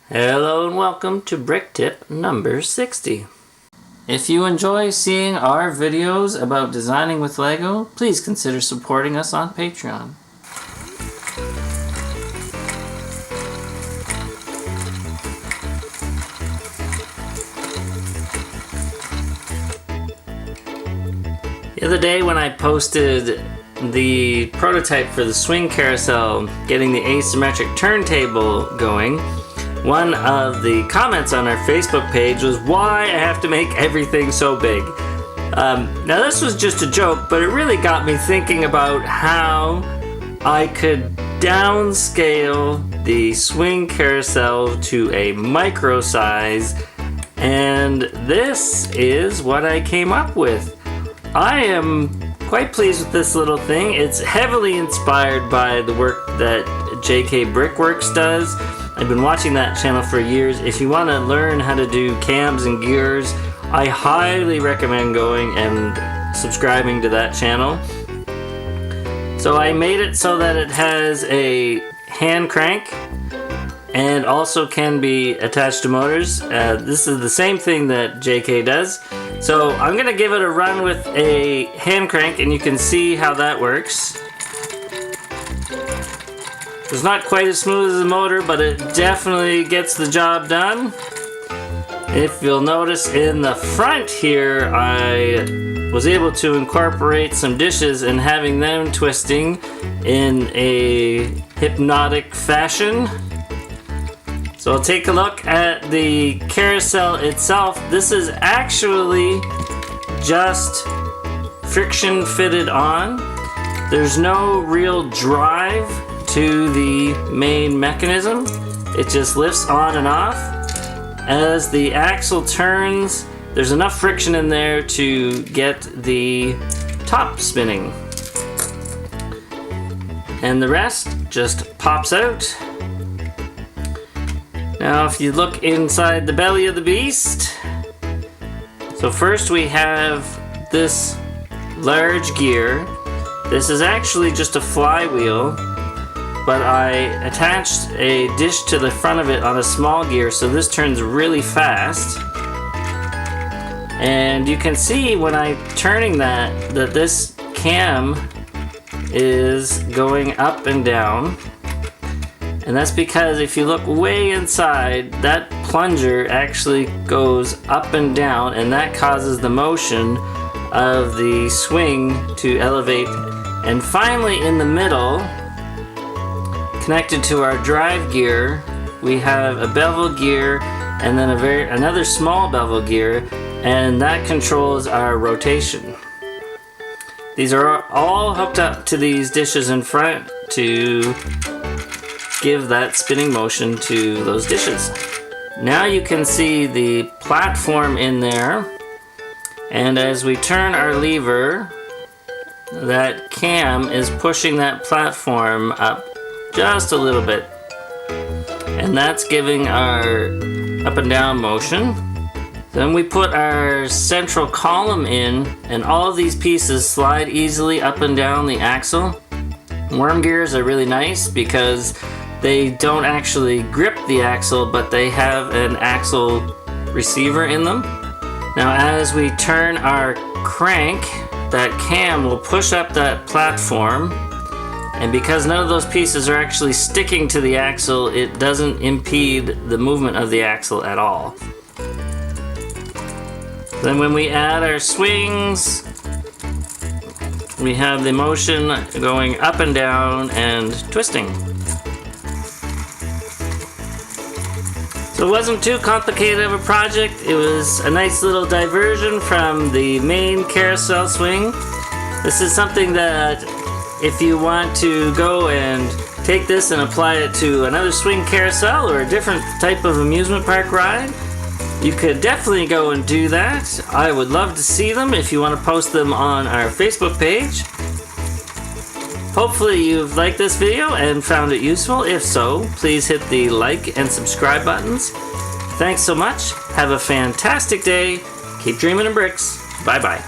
Hello and welcome to Brick Tip number 60. If you enjoy seeing our videos about designing with Lego, please consider supporting us on Patreon. The other day when I posted the prototype for the swing carousel, getting the asymmetric turntable going, one of the comments on our Facebook page was why I have to make everything so big. Now this was just a joke, but it really got me thinking about how I could downscale the swing carousel to a micro size, and this is what I came up with. I am quite pleased with this little thing. It's heavily inspired by the work that JK Brickworks does. I've been watching that channel for years. If you want to learn how to do cams and gears, I highly recommend going and subscribing to that channel. So I made it so that it has a hand crank and also can be attached to motors. This is the same thing that JK does. So I'm going to give it a run with a hand crank and you can see how that works. It's not quite as smooth as the motor, but it definitely gets the job done. If you'll notice in the front here, I was able to incorporate some dishes and having them twisting in a hypnotic fashion. So I'll take a look at the carousel itself. This is actually just friction fitted on. There's no real drive to the main mechanism. It just lifts on and off. As the axle turns, there's enough friction in there to get the top spinning. And the rest just pops out. Now if you look inside the belly of the beast, so first we have this large gear. This is actually just a flywheel, but I attached a dish to the front of it on a small gear, so this turns really fast. And you can see when I'm turning that this cam is going up and down. And that's because if you look way inside, that plunger actually goes up and down, and that causes the motion of the swing to elevate. And finally in the middle, connected to our drive gear, we have a bevel gear and then another small bevel gear, and that controls our rotation. These are all hooked up to these dishes in front to give that spinning motion to those dishes. Now you can see the platform in there, and as we turn our lever, that cam is pushing that platform up just a little bit, and that's giving our up and down motion. Then we put our central column in, and all of these pieces slide easily up and down the axle. Worm gears are really nice because they don't actually grip the axle, but they have an axle receiver in them. Now as we turn our crank, that cam will push up that platform, and because none of those pieces are actually sticking to the axle, it doesn't impede the movement of the axle at all. Then when we add our swings, we have the motion going up and down and twisting. So it wasn't too complicated of a project. It was a nice little diversion from the main carousel swing. This is something that if you want to go and take this and apply it to another swing carousel or a different type of amusement park ride, you could definitely go and do that. I would love to see them if you want to post them on our Facebook page. Hopefully you've liked this video and found it useful. If so, please hit the like and subscribe buttons. Thanks so much. Have a fantastic day. Keep dreaming in bricks. Bye bye.